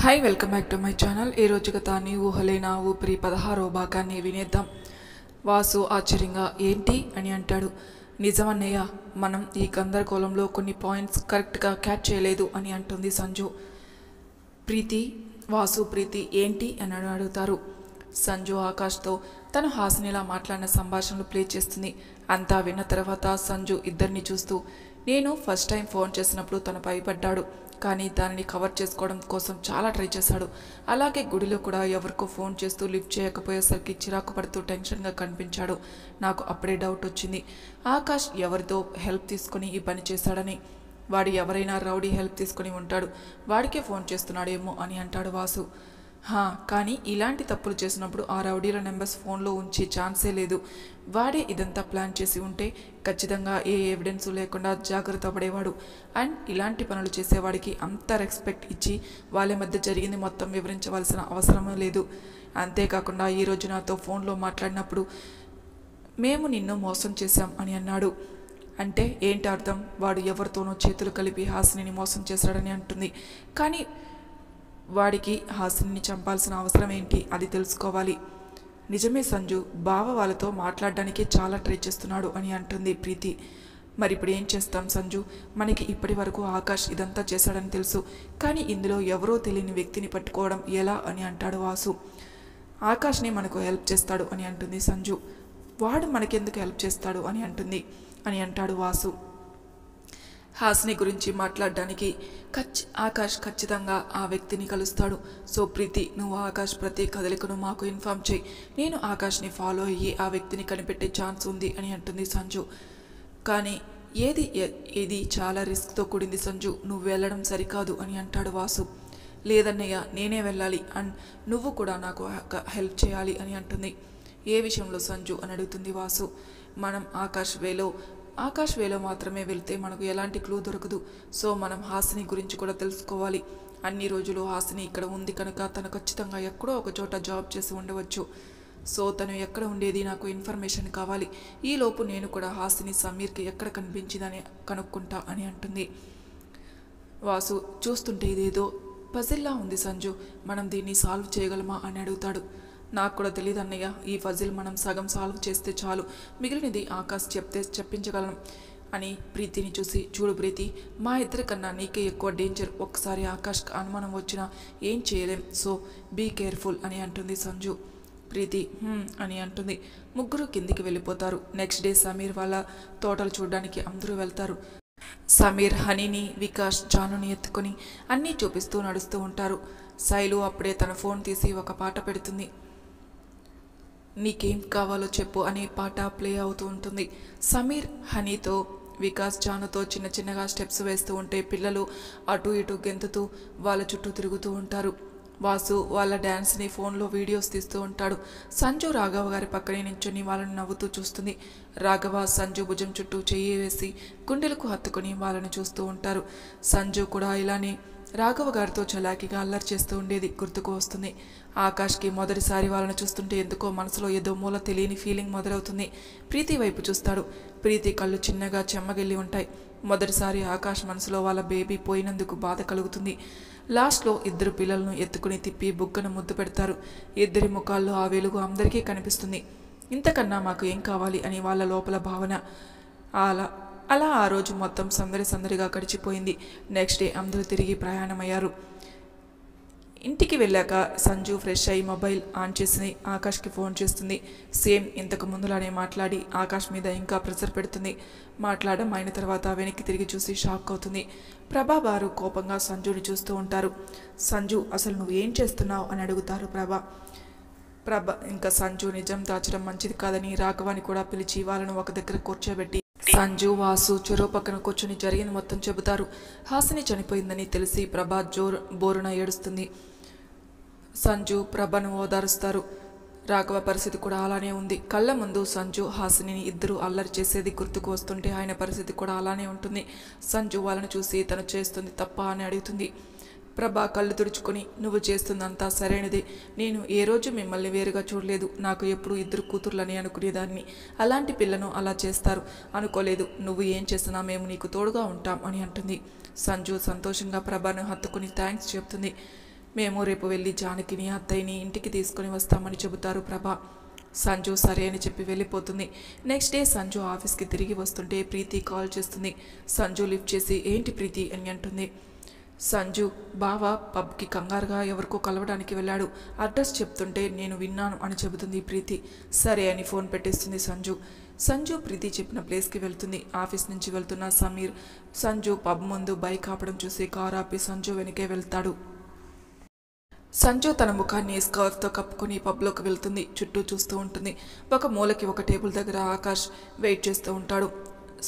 Hi welcome back to my channel. ఈ రోజు గతాన్ని ఊహలేనా ఊపిరి 16వ భాగాన్ని వినేద్దాం. వాసు ఆశ్చర్యంగా ఏంటి అని అంటాడు. నిజమన్నయ్య, మనం ఈ గందరగోళంలో కొన్ని పాయింట్స్ కరెక్ట్గా క్యాచ్ చేయలేదు అని అంటుంది సంజు. ప్రీతి ఏంటి అని అడుగుతారు. సంజు ఆకాష్తో తను హాసినిలా మాట్లాడిన సంభాషణలు ప్లే చేస్తుంది. అంతా విన్న తర్వాత సంజు ఇద్దరిని చూస్తూ, నేను ఫస్ట్ టైం ఫోన్ చేసినప్పుడు తను భయపడ్డాడు, కానీ దానిని కవర్ చేసుకోవడం కోసం చాలా ట్రై చేశాడు. అలాగే గుడిలో కూడా ఎవరికో ఫోన్ చేస్తూ లిఫ్ట్ చేయకపోయేసరికి చిరాకు పడుతూ టెన్షన్గా కనిపించాడు. నాకు అప్పుడే డౌట్ వచ్చింది, ఆకాష్ ఎవరితో హెల్ప్ తీసుకొని ఈ పని చేశాడని. వాడు ఎవరైనా రౌడీ హెల్ప్ తీసుకొని ఉంటాడు, వాడికే ఫోన్ చేస్తున్నాడేమో అని అంటాడు వాసు. కానీ ఇలాంటి తప్పులు చేసినప్పుడు ఆ రౌడీల నెంబర్స్ ఫోన్లో ఉంచే ఛాన్సే లేదు. వాడే ఇదంతా ప్లాన్ చేసి ఉంటే ఖచ్చితంగా ఏ ఎవిడెన్స్ లేకుండా జాగ్రత్త పడేవాడు. అండ్ ఇలాంటి పనులు చేసేవాడికి అంత రెస్పెక్ట్ ఇచ్చి వాళ్ళ మధ్య జరిగింది మొత్తం వివరించవలసిన అవసరమే లేదు. అంతేకాకుండా ఈరోజు నాతో ఫోన్లో మాట్లాడినప్పుడు మేము నిన్ను మోసం చేశాం అని అన్నాడు. అంటే ఏంటి అర్థం? వాడు ఎవరితోనో చేతులు కలిపి హాసినిని మోసం చేశాడని అంటుంది. కానీ వాడికి హాసినిని చంపాల్సిన అవసరం ఏంటి? అది తెలుసుకోవాలి. నిజమే సంజు, బావ వాళ్ళతో మాట్లాడడానికి చాలా ట్రై చేస్తున్నాడు అని అంటుంది ప్రీతి. మరి ఇప్పుడు ఏం చేస్తాం సంజు? మనకి ఇప్పటి వరకు ఆకాష్ ఇదంతా చేశాడని తెలుసు, కానీ ఇందులో ఎవరో తెలియని వ్యక్తిని పట్టుకోవడం ఎలా అని అంటాడు వాసు. ఆకాష్ని మనకు హెల్ప్ చేస్తాడు అని అంటుంది సంజు. వాడు మనకెందుకు హెల్ప్ చేస్తాడు అని అంటాడు వాసు. హాసిని గురించి మాట్లాడడానికి ఆకాష్ ఖచ్చితంగా ఆ వ్యక్తిని కలుస్తాడు. సో ప్రీతి, నువ్వు ఆకాష్ ప్రతి కదలికను మాకు ఇన్ఫార్మ్ చేయి. నేను ఆకాష్ని ఫాలో అయ్యి ఆ వ్యక్తిని కనిపెట్టే ఛాన్స్ ఉంది అని అంటుంది సంజు. కానీ ఇది చాలా రిస్క్తో కూడింది సంజు, నువ్వు వెళ్ళడం సరికాదు అని అంటాడు వాసు. లేదన్నయ్య, నేనే వెళ్ళాలి అండ్ నువ్వు కూడా నాకు హెల్ప్ చేయాలి అని అంటుంది. ఏ విషయంలో సంజు అని అడుగుతుంది వాసు. మనం ఆకాష్ వేలో మాత్రమే వెళ్తే మనకు ఎలాంటి క్లూ దొరకదు. సో మనం హాసిని గురించి కూడా తెలుసుకోవాలి. అన్ని రోజులు హాసిని ఇక్కడ ఉంది కనుక తను ఖచ్చితంగా ఎక్కడో ఒక చోట జాబ్ చేసి ఉండవచ్చు. సో తను ఎక్కడ ఉండేది నాకు ఇన్ఫర్మేషన్ కావాలి. ఈలోపు నేను కూడా హాసిని సమీర్కి ఎక్కడ కనిపించిందని కనుక్కుంటా అని అంటుంది. వాసు చూస్తుంటే ఇదేదో పజిల్లా ఉంది సంజు, మనం దీన్ని సాల్వ్ చేయగలమా అని అడుగుతాడు. నాకు కూడా తెలియదు అన్నయ్య, ఈ పజిల్ మనం సగం సాల్వ్ చేస్తే చాలు, మిగిలినది ఆకాష్ చెప్పించగలను అని ప్రీతిని చూసి, చూడు ప్రీతి, మా ఇద్దరి కన్నా నీకే ఎక్కువ డేంజర్. ఒక్కసారి ఆకాష్కి అనుమానం వచ్చినా ఏం చేయలేం. సో బీ కేర్ఫుల్ అని అంటుంది సంజు. ప్రీతి అని అంటుంది. ముగ్గురు కిందికి వెళ్ళిపోతారు. నెక్స్ట్ డే సమీర్ వాళ్ళ తోటలు చూడడానికి అందరూ వెళ్తారు. సమీర్ హనీని, వికాస్, జానుని ఎత్తుకొని అన్నీ చూపిస్తూ నడుస్తూ ఉంటారు. శైలు అప్పుడే తన ఫోన్ తీసి ఒక పాట పెడుతుంది. నీకేం కావాలో చెప్పు అనే పాట ప్లే అవుతూ ఉంటుంది. సమీర్ హనీతో, వికాస్ జానుతో చిన్నగా స్టెప్స్ వేస్తూ ఉంటే పిల్లలు అటు ఇటు గెంతుతూ వాళ్ళ చుట్టూ తిరుగుతూ ఉంటారు. వాసు వాళ్ళ డ్యాన్స్ని ఫోన్లో వీడియోస్ తీస్తూ ఉంటాడు. సంజు రాఘవ గారి పక్కనే నించుని వాళ్ళని నవ్వుతూ చూస్తుంది. రాఘవ సంజు భుజం చుట్టూ చెయ్యి వేసి గుండెలకు హత్తుకొని వాళ్ళని చూస్తూ ఉంటారు. సంజు కూడా ఇలానే రాఘవ గారితో చలాకీగా అల్లరి చేస్తూ ఉండేది గుర్తుకు వస్తుంది. ఆకాష్కి మొదటిసారి వాళ్ళని చూస్తుంటే ఎందుకో మనసులో ఏదో మూల తెలియని ఫీలింగ్ మొదలవుతుంది. ప్రీతి వైపు చూస్తాడు. ప్రీతి కళ్ళు చిన్నగా చెమ్మగిల్లి ఉంటాయి. మొదటిసారి ఆకాష్ మనసులో వాళ్ళ బేబీ పోయినందుకు బాధ కలుగుతుంది. లాస్ట్లో ఇద్దరు పిల్లలను ఎత్తుకుని తిప్పి బుగ్గను ముద్దు పెడతారు. ఇద్దరి ముఖాల్లో ఆ వెలుగు అందరికీ కనిపిస్తుంది. ఇంతకన్నా మాకు ఏం కావాలి అని వాళ్ళ లోపల భావన. అలా ఆ రోజు మొత్తం సందడిగా గడిచిపోయింది. నెక్స్ట్ డే అందరూ తిరిగి ప్రయాణమయ్యారు. ఇంటికి వెళ్ళాక సంజు ఫ్రెష్ అయ్యి మొబైల్ ఆన్ చేసి ఆకాష్కి ఫోన్ చేస్తుంది. సేమ్ ఇంతకు ముందులానే మాట్లాడి ఆకాష్ మీద ఇంకా ప్రెషర్ పెడుతుంది. మాట్లాడడం అయిన తర్వాత వెనక్కి తిరిగి చూసి షాక్ అవుతుంది. ప్రభా బారు కోపంగా సంజుని చూస్తూ ఉంటారు. సంజు, అసలు నువ్వు ఏం చేస్తున్నావు అని అడుగుతారు ప్రభ ఇంకా సంజు నిజం దాచడం మంచిది కాదని రాఘవాని కూడా పిలిచి వాళ్ళను ఒక దగ్గర కూర్చోబెట్టి సంజు, వాసు చెరువు పక్కన కూర్చొని జరిగింది మొత్తం చెబుతారు. హాసిని చనిపోయిందని తెలిసి ప్రభ బోరున ఏడుస్తుంది. సంజు ప్రభను ఓదారుస్తారు. రాఘవ పరిస్థితి కూడా అలానే ఉంది. కళ్ళ ముందు సంజు హాసినిని ఇద్దరు అల్లరి చేసేది గుర్తుకు వస్తుంటే ఆయన పరిస్థితి కూడా అలానే ఉంటుంది. సంజు వాళ్ళని చూసి తను చేస్తుంది తప్ప అని అడుగుతుంది. ప్రభా కళ్ళు తుడుచుకొని, నువ్వు చేస్తుందంతా సరైనదే. నేను ఏ రోజు మిమ్మల్ని వేరుగా చూడలేదు. నాకు ఎప్పుడు ఇద్దరు కూతుర్లని అనుకునేదాన్ని. అలాంటి పిల్లను అలా చేస్తారు అనుకోలేదు. నువ్వు ఏం చేసినా మేము నీకు తోడుగా ఉంటాం అని అంటుంది. సంజు సంతోషంగా ప్రభాను హత్తుకుని థ్యాంక్స్ చెప్తుంది. మేము రేపు వెళ్ళి జానకిని అత్తయ్యని ఇంటికి తీసుకొని వస్తామని చెబుతారు ప్రభ. సంజు సరే అని చెప్పి వెళ్ళిపోతుంది. నెక్స్ట్ డే సంజు ఆఫీస్కి తిరిగి వస్తుంటే ప్రీతి కాల్ చేస్తుంది. సంజు లిఫ్ట్ చేసి ఏంటి ప్రీతి అని అంటుంది. సంజు బావ పబ్కి కంగారుగా ఎవరికో కలవడానికి వెళ్ళాడు, అడ్రస్ చెప్తుంటే నేను విన్నాను అని చెబుతుంది ప్రీతి. సరే అని ఫోన్ పెట్టేస్తుంది సంజు. సంజు ప్రీతి చెప్పిన ప్లేస్కి వెళ్తుంది. ఆఫీస్ నుంచి వెళ్తున్న సమీర్ సంజు పబ్ ముందు బైక్ ఆపడం చూసి కార్ ఆపి సంజు వెనకే వెళ్తాడు. సంజు తన ముఖాన్ని స్కార్ఫ్తో కప్పుకొని పబ్లోకి వెళ్తుంది. చుట్టూ చూస్తూ ఉంటుంది. ఒక మూలకి ఒక టేబుల్ దగ్గర ఆకాష్ వెయిట్ చేస్తూ ఉంటాడు.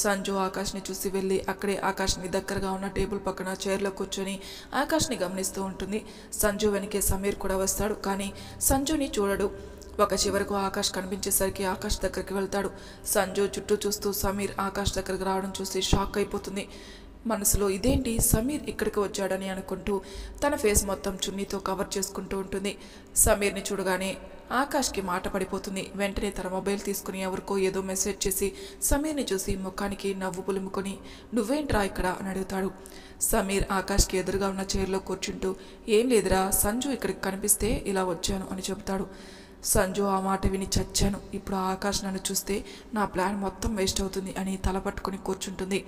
సంజు ఆకాష్ని చూసి వెళ్ళి అక్కడే ఆకాష్ని దగ్గరగా ఉన్న టేబుల్ పక్కన చైర్లో కూర్చొని ఆకాష్ని గమనిస్తూ ఉంటుంది. సంజు వెనకే సమీర్ కూడా వస్తాడు, కానీ సంజుని చూడడు. ఒక చివరకు ఆకాష్ కనిపించేసరికి ఆకాష్ దగ్గరికి వెళ్తాడు. సంజు చుట్టూ చూస్తూ సమీర్ ఆకాష్ దగ్గరికి రావడం చూసి షాక్ అయిపోతుంది. మనసులో ఇదేంటి సమీర్ ఇక్కడికి వచ్చాడని అనుకుంటూ తన ఫేస్ మొత్తం చున్నీతో కవర్ చేసుకుంటూ ఉంటుంది. సమీర్ని చూడగానే ఆకాష్కి మాట పడిపోతుంది. వెంటనే తన మొబైల్ తీసుకుని ఎవరికో ఏదో మెసేజ్ చేసి సమీర్ని చూసి ముఖానికి నవ్వు పులుముకొని నువ్వేంట్రా ఇక్కడ అని అడుగుతాడు. సమీర్ ఆకాష్కి ఎదురుగా ఉన్న చైర్లో కూర్చుంటూ ఏం లేదురా, సంజు ఇక్కడికి కనిపిస్తే ఇలా వచ్చాను అని చెబుతాడు. సంజు ఆ మాట విని చచ్చాను, ఇప్పుడు ఆకాష్ నన్ను చూస్తే నా ప్లాన్ మొత్తం వేస్ట్ అవుతుంది అని తల పట్టుకుని కూర్చుంటుంది.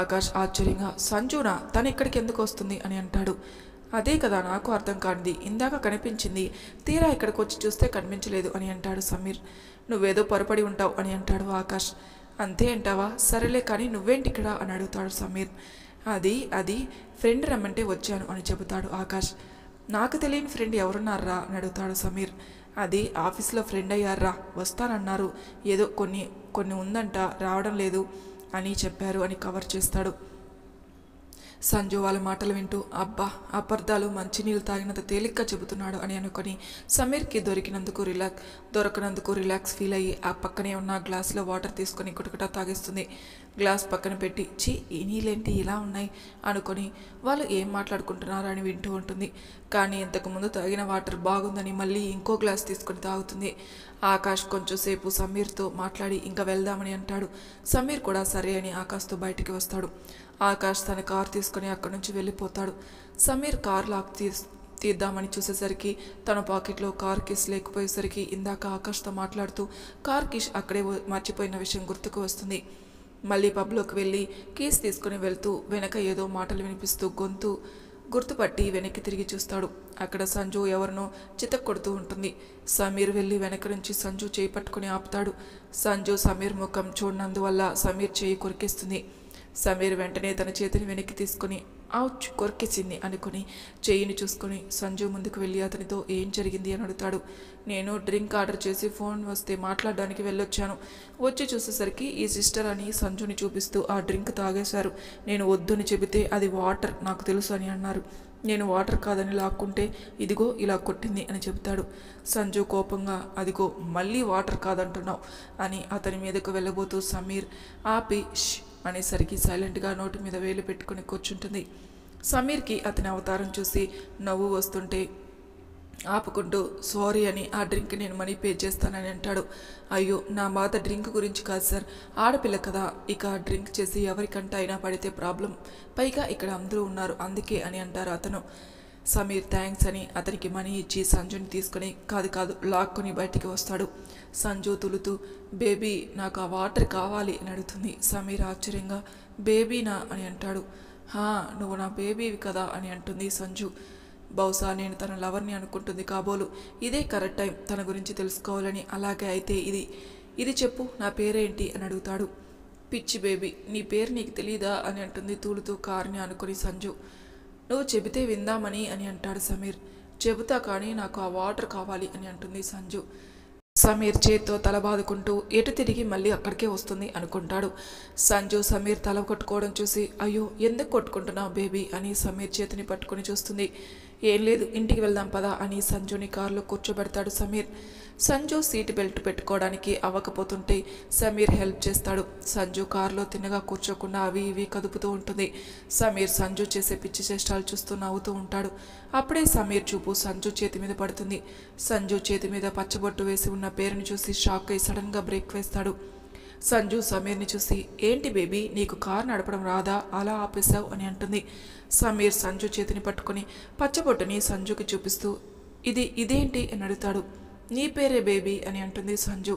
ఆకాష్ ఆశ్చర్యంగా సంజునా, తను ఇక్కడికి ఎందుకు వస్తుంది అని అంటాడు. అదే కదా నాకు అర్థం కానిది, ఇందాక కనిపించింది, తీరా ఇక్కడికి వచ్చి చూస్తే కనిపించలేదు అని అంటాడు సమీర్. నువ్వేదో పొరపడి ఉంటావు అని అంటాడు ఆకాష్. అంతే అంటావా, సరేలే కానీ నువ్వేంటి ఇక్కడ అని అడుగుతాడు సమీర్. అది ఫ్రెండ్ రమ్మంటే వచ్చాను అని చెబుతాడు ఆకాష్. నాకు తెలియని ఫ్రెండ్ ఎవరున్నారా అని అడుగుతాడు సమీర్. అది ఆఫీస్లో ఫ్రెండ్ అయ్యారా, వస్తానన్నారు, ఏదో కొన్ని ఉందంట, రావడం లేదు అని చెప్పారు అని కవర్ చేస్తాడు. సంజు వాళ్ళ మాటలు వింటూ అబ్బా అబద్ధాలు మంచినీళ్ళు తాగినంత తేలిగ్గా చెబుతున్నాడు అని అనుకొని సమీర్కి దొరకనందుకు రిలాక్స్ ఫీల్ అయ్యి ఆ పక్కనే ఉన్న గ్లాసులో వాటర్ తీసుకొని కుటకుట తాగేస్తుంది. గ్లాస్ పక్కన పెట్టి చీ ఈ నీళ్ళేంటి ఇలా ఉన్నాయి అనుకొని వాళ్ళు ఏం మాట్లాడుకుంటున్నారో అని వింటూ ఉంటుంది. కానీ ఇంతకుముందు తాగిన వాటర్ బాగుందని మళ్ళీ ఇంకో గ్లాస్ తీసుకొని తాగుతుంది. ఆకాష్ కొంచెంసేపు సమీర్తో మాట్లాడి ఇంకా వెళ్దామని అంటాడు. సమీర్ కూడా సరే అని ఆకాష్తో బయటికి వస్తాడు. ఆకాష్ తన కార్ తీసుకుని అక్కడి నుంచి వెళ్ళిపోతాడు. సమీర్ కార్ లాక్ తీద్దామని చూసేసరికి తన పాకెట్లో కార్ కీస్ లేకపోయేసరికి ఇందాక ఆకాష్తో మాట్లాడుతూ కార్ కీస్ అక్కడే మర్చిపోయిన విషయం గుర్తుకు వస్తుంది. మళ్ళీ పబ్లోకి వెళ్ళి కీస్ తీసుకుని వెళ్తూ వెనక ఏదో మాటలు వినిపిస్తూ గుర్తుపట్టి వెనక్కి తిరిగి చూస్తాడు. అక్కడ సంజు ఎవరినో చితక్కొడుతూ ఉంటుంది. సమీర్ వెళ్ళి వెనక నుంచి సంజు చేయి పట్టుకుని ఆపుతాడు. సంజు సమీర్ ముఖం చూడనందువల్ల సమీర్ చేయి కొరికేస్తుంది. సమీర్ వెంటనే తన చేతిని వెనక్కి తీసుకుని ఔచ్ కొరికేసింది అనుకుని చేయిని చూసుకొని సంజు ముందుకు వెళ్ళి అతనితో ఏం జరిగింది అని అడుగుతాడు. నేను డ్రింక్ ఆర్డర్ చేసి ఫోన్ వస్తే మాట్లాడడానికి వెళ్ళొచ్చాను. వచ్చి చూసేసరికి ఈ సిస్టర్ అని సంజుని చూపిస్తూ ఆ డ్రింక్ తాగేశారు. నేను వద్దని చెబితే అది వాటర్ నాకు తెలుసు అని అన్నారు. నేను వాటర్ కాదని లాక్కుంటే ఇదిగో ఇలా కొట్టింది అని చెబుతాడు. సంజు కోపంగా అదిగో మళ్ళీ వాటర్ కాదంటున్నావు అని అతని మీదకు వెళ్ళబోతూ సమీర్ ఆపి అనేసరికి సైలెంట్గా నోటి మీద వేలు పెట్టుకుని కూర్చుంటుంది. సమీర్కి అతని అవతారం చూసి నవ్వు వస్తుంటే ఆపుకుంటూ సారీ అని ఆ డ్రింక్ నేను మనీ పే చేస్తానని అంటాడు. అయ్యో నా బాధ డ్రింక్ గురించి కాదు సార్, ఆడపిల్ల కదా, ఇక డ్రింక్ చేసి ఎవరికంటే అయినా పడితే ప్రాబ్లం, పైగా ఇక్కడ అందరూ ఉన్నారు అందుకే అని అంటారు అతను. సమీర్ థ్యాంక్స్ అని అతనికి మనీ ఇచ్చి సంజుని తీసుకుని కాదు లాక్కొని బయటికి వస్తాడు. సంజు తులుతూ బేబీ నాకు ఆ వాటర్ కావాలి అని అడుగుతుంది. సమీర్ ఆశ్చర్యంగా బేబీనా అని అంటాడు. నువ్వు నా బేబీవి కదా అని అంటుంది సంజు. బహుశా నేను తన లవర్ని అనుకుంటుంది కాబోలు. ఇదే కరెక్ట్ టైం తన గురించి తెలుసుకోవాలని. అలాగే అయితే ఇది చెప్పు, నా పేరేంటి అని అడుగుతాడు. పిచ్చి బేబీ, నీ పేరు నీకు తెలీదా అని అంటుంది తూలుతూ కార్ని అనుకుని సంజు. నువ్వు చెబితే విందామని అని అంటాడు సమీర్. చెబుతా కానీ నాకు ఆ వాటర్ కావాలి అని అంటుంది సంజు. సమీర్ చేత్తో తల బాదుకుంటూ ఎటు తిరిగి మళ్ళీ అక్కడికే వస్తుంది అనుకుంటాడు. సంజు సమీర్ తల కొట్టుకోవడం చూసి అయ్యో ఎందుకు కొట్టుకుంటున్నావు బేబీ అని సమీర్ చేతిని పట్టుకుని చూస్తుంది. ఏం లేదు ఇంటికి వెళ్దాం పదా అని సంజుని కారులో కూర్చోబెడతాడు సమీర్. సంజు సీట్ బెల్ట్ పెట్టుకోవడానికి అవ్వకపోతుంటే సమీర్ హెల్ప్ చేస్తాడు. సంజు కారులో తిన్నగా కూర్చోకుండా అవి ఇవి కదుపుతూ ఉంటుంది. సమీర్ సంజు చేసే పిచ్చి చేష్టాలు చూస్తూ నవ్వుతూ ఉంటాడు. అప్పుడే సమీర్ చూపు సంజు చేతి మీద పడుతుంది. సంజు చేతి మీద పచ్చబొట్టు వేసి ఉన్న పేరుని చూసి షాక్ అయి సడన్గా బ్రేక్ వేస్తాడు. సంజు సమీర్ని చూసి ఏంటి బేబీ నీకు కారు నడపడం రాదా అలా ఆపేశావు అని అంటుంది. సమీర్ సంజు చేతిని పట్టుకొని పచ్చబొట్టుని సంజుకి చూపిస్తూ ఇదేంటి అని అడుగుతాడు. నీ పేరే బేబీ అని అంటుంది సంజు.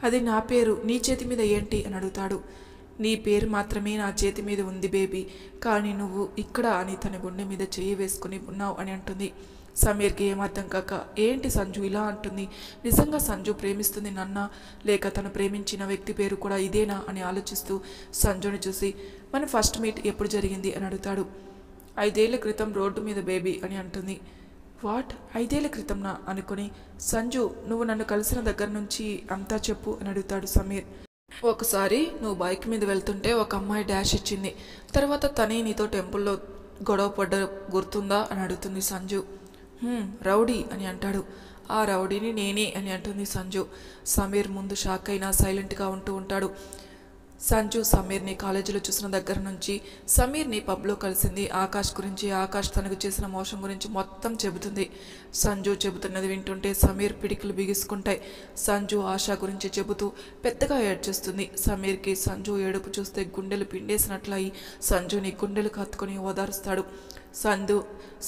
అది నా పేరు, నీ చేతి మీద ఏంటి అని అడుగుతాడు. నీ పేరు మాత్రమే నా చేతి మీద ఉంది బేబీ, కానీ నువ్వు ఇక్కడ అని తన గుండె మీద చెయ్యి వేసుకుని ఉన్నావు అని అంటుంది. సమీర్కి ఏమర్థం కాక ఏంటి సంజు ఇలా అంటుంది, నిజంగా సంజు ప్రేమిస్తుంది నన్నా లేక తను ప్రేమించిన వ్యక్తి పేరు కూడా ఇదేనా అని ఆలోచిస్తూ సంజుని చూసి మన ఫస్ట్ మీట్ ఎప్పుడు జరిగింది అని అడుగుతాడు. 5 ఏళ్ల క్రితం రోడ్డు మీద బేబీ అని అంటుంది. వాట్, 5 ఏళ్ల క్రితంనా అనుకుని సంజు నువ్వు నన్ను కలిసిన దగ్గర నుంచి అంతా చెప్పు అని అడుగుతాడు సమీర్. ఒకసారి నువ్వు బైక్ మీద వెళ్తుంటే ఒక అమ్మాయి డాష్ ఇచ్చింది, తర్వాత తనే నీతో టెంపుల్లో గొడవ పడ్డ గుర్తుందా అని అడుగుతుంది సంజు. రౌడీ అని అంటాడు. ఆ రౌడీని నేనే అని అంటుంది సంజు. సమీర్ ముందు షాక్ అయినా సైలెంట్గా ఉంటూ ఉంటాడు. సంజు సమీర్ని కాలేజీలో చూసిన దగ్గర నుంచి సమీర్ని పబ్లో కలిసింది ఆకాష్ గురించి, ఆకాష్ తనకు చేసిన మోసం గురించి మొత్తం చెబుతుంది. సంజు చెబుతున్నది వింటుంటే సమీర్ పిడికిలు బిగుసుకుంటాయి. సంజు ఆశ గురించి చెబుతూ పెద్దగా ఏడ్చేస్తుంది. సమీర్కి సంజు ఏడుపు చూస్తే గుండెలు పిండేసినట్లయి సంజుని గుండెలు కత్తుకొని ఓదారుస్తాడు.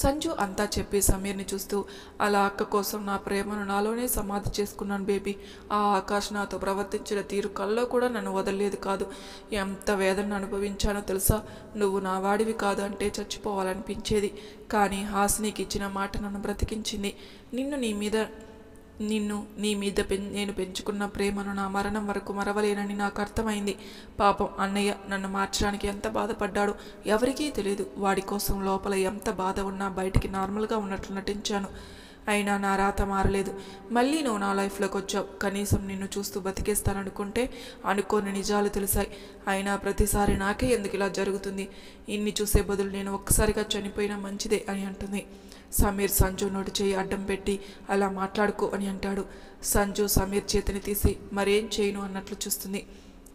సంజు అంతా చెప్పి సమీర్ని చూస్తూ అలా అక్క కోసం నా ప్రేమను నాలోనే సమాధి చేసుకున్నాను బేబీ. ఆ ఆకాష్ నాతో ప్రవర్తించిన తీరు కల్లో కూడా నన్ను వదలలేదు కాదు. ఎంత వేదన అనుభవించానో తెలుసా. నువ్వు నా వాడివి కాదు అంటే చచ్చిపోవాలనిపించేది, కానీ హాసినికి ఇచ్చిన మాట నన్ను బ్రతికించింది. నిన్ను నీ మీద నేను పెంచుకున్న ప్రేమను నా మరణం వరకు మరవలేనని నాకు అర్థమైంది. పాపం అన్నయ్య నన్ను మార్చడానికి ఎంత బాధపడ్డాడో ఎవరికీ తెలియదు. వాడి కోసం లోపల ఎంత బాధ ఉన్నా బయటికి నార్మల్గా ఉన్నట్లు నటించాను. అయినా నా రాత మారలేదు. మళ్ళీ నువ్వు నా లైఫ్లోకి వచ్చావు. కనీసం నిన్ను చూస్తూ బతికేస్తాననుకుంటే అనుకోని నిజాలు తెలిసాయి. అయినా ప్రతిసారి నాకే ఎందుకు ఇలా జరుగుతుంది. ఇన్ని చూసే బదులు నేను ఒక్కసారిగా చనిపోయినా మంచిదే అని అంటుంది. సమీర్ సంజు నోటి చేయి అడ్డం పెట్టి అలా మాట్లాడుకో అని అంటాడు. సంజు సమీర్ చేతిని తీసి మరేం చేయను అన్నట్లు చూస్తుంది.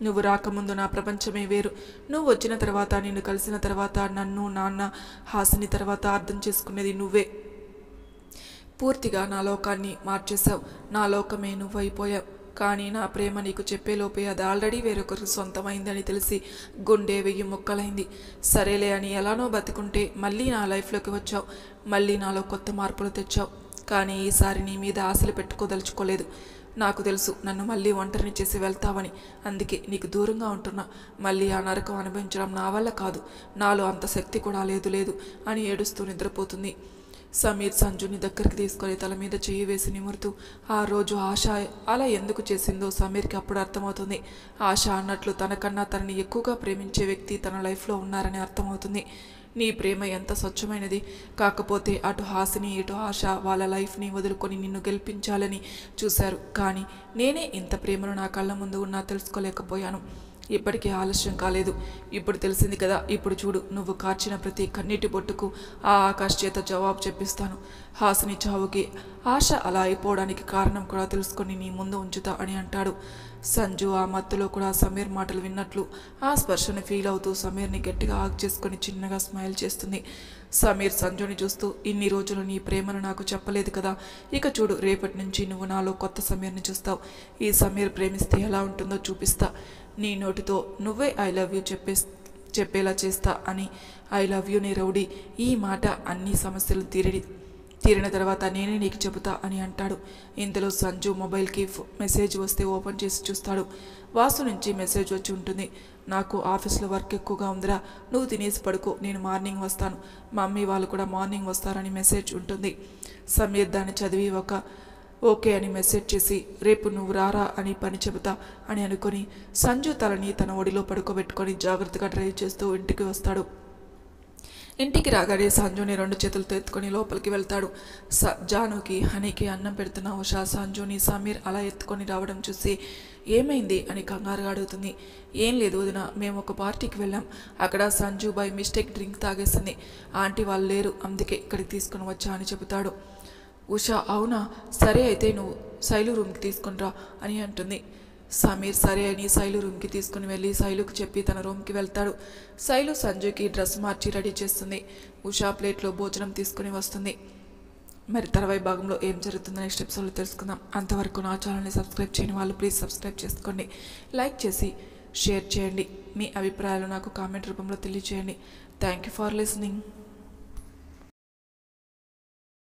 నువ్వు రాకముందు నా ప్రపంచమే వేరు. నువ్వు వచ్చిన తర్వాత, నిన్ను కలిసిన తర్వాత నన్ను, నాన్న, హాసిని తర్వాత అర్థం చేసుకునేది నువ్వే. పూర్తిగా నా లోకాన్ని మార్చేశావు. నా లోకమే నువ్వైపోయావు. కానీ నా ప్రేమ నీకు చెప్పేలోపే అది ఆల్రెడీ వేరొకరికి సొంతమైందని తెలిసి గుండె 1000 ముక్కలైంది. సరేలే అని ఎలానో బతికుంటే మళ్ళీ నా లైఫ్లోకి వచ్చావు. మళ్ళీ నాలో కొత్త మార్పులు తెచ్చావు. కానీ ఈసారి నీ మీద ఆశలు పెట్టుకోదలుచుకోలేదు. నాకు తెలుసు నన్ను మళ్ళీ ఒంటరిని చేసి వెళ్తావని. అందుకే నీకు దూరంగా ఉంటున్నా. మళ్ళీ ఆ నరకం అనుభవించడం నా వల్ల కాదు. నాలో అంత శక్తి కూడా లేదు అని ఏడుస్తూ నిద్రపోతుంది. సమీర్ సంజుని దగ్గరికి తీసుకొని తల మీద చెయ్యి వేసి నిమురుతూ ఆ రోజు ఆశ అలా ఎందుకు చేసిందో సమీర్కి అప్పుడు అర్థమవుతుంది. ఆశ అన్నట్లు తనకన్నా తనని ఎక్కువగా ప్రేమించే వ్యక్తి తన లైఫ్లో ఉన్నారని అర్థమవుతుంది. నీ ప్రేమ ఎంత స్వచ్ఛమైనది. కాకపోతే అటు హాసిని ఇటు ఆశ వాళ్ళ లైఫ్ని వదులుకొని నిన్ను గెలిపించాలని చూశారు. కానీ నేనే ఇంత ప్రేమను నా కళ్ళ ముందు ఉన్నా తెలుసుకోలేకపోయాను. ఇప్పటికీ ఆలస్యం కాలేదు. ఇప్పుడు తెలిసింది కదా. ఇప్పుడు చూడు, నువ్వు కార్చిన ప్రతి కన్నీటి బొట్టుకు ఆ ఆకాష్ చేత జవాబు చెప్పిస్తాను. హాసిని చావుకి ఆశ అలా అయిపోవడానికి కారణం కూడా తెలుసుకొని నీ ముందు ఉంచుతా అని అంటాడు. సంజు ఆ మత్తులో కూడా సమీర్ మాటలు విన్నట్లు ఆ స్పర్శను ఫీల్ అవుతూ సమీర్ని గట్టిగా ఆగ్ చేసుకొని చిన్నగా స్మైల్ చేస్తుంది. సమీర్ సంజుని చూస్తూ ఇన్ని రోజులు నీ ప్రేమను నాకు చెప్పలేదు కదా. ఇక చూడు, రేపటి నుంచి నువ్వు నాలో కొత్త సమీర్ని చూస్తావు. ఈ సమీర్ ప్రేమిస్తే ఎలా ఉంటుందో చూపిస్తా. నీ నోటితో నువ్వే ఐ లవ్ యూ చెప్పేలా చేస్తా అని. ఐ లవ్ యూ నీ రౌడీ. ఈ మాట అన్ని సమస్యలు తీరిన తర్వాత నేనే నీకు చెబుతా అని అంటాడు. ఇంతలో సంజు మొబైల్కి మెసేజ్ వస్తే ఓపెన్ చేసి చూస్తాడు. వాసు నుంచి మెసేజ్ వచ్చి ఉంటుంది. నాకు ఆఫీస్లో వర్క్ ఎక్కువగా ఉందిరా, నువ్వు తినేసి పడుకో, నేను మార్నింగ్ వస్తాను. మమ్మీ వాళ్ళు కూడా మార్నింగ్ వస్తారని మెసేజ్ ఉంటుంది. సమీర్ దాన్ని చదివి ఓకే అని మెసేజ్ చేసి రేపు నువ్వు రారా అని పని చెబుతా అని అనుకొని సంజు తలని తన ఒడిలో పడుకోబెట్టుకొని జాగ్రత్తగా డ్రైవ్ చేస్తూ ఇంటికి వస్తాడు. ఇంటికి రాగానే సంజుని 2 చేతులతో ఎత్తుకొని లోపలికి వెళ్తాడు. జానుకి హనీకి అన్నం పెడుతున్న ఉషా సంజుని సమీర్ అలా ఎత్తుకొని రావడం చూసి ఏమైంది అని కంగారుగా అడుగుతుంది. ఏం లేదు వదిన, మేము ఒక పార్టీకి వెళ్ళాం. అక్కడ సంజు బై మిస్టేక్ డ్రింక్ తాగేసింది. ఆంటీ వాళ్ళు లేరు, అందుకే ఇక్కడికి తీసుకొని వచ్చా అని చెబుతాడు. ఉషా అవునా, సరే అయితే నువ్వు శైలు రూమ్కి తీసుకునిరా అని అంటుంది. సమీర్ సరే అని శైలు రూమ్కి తీసుకుని వెళ్ళి శైలుకి చెప్పి తన రూమ్కి వెళ్తాడు. శైలు సంజుకి డ్రెస్ మార్చి రెడీ చేస్తుంది. ఉషా ప్లేట్లో భోజనం తీసుకుని వస్తుంది. మరి తర్వాయి భాగంలో ఏం జరుగుతుందో నెక్స్ట్ ఎపిసోడ్లో తెలుసుకుందాం. అంతవరకు నా ఛానల్ని సబ్స్క్రైబ్ చేయని వాళ్ళు ప్లీజ్ సబ్స్క్రైబ్ చేసుకోండి, లైక్ చేసి షేర్ చేయండి. మీ అభిప్రాయాలు నాకు కామెంట్ రూపంలో తెలియజేయండి. Thank you for listening.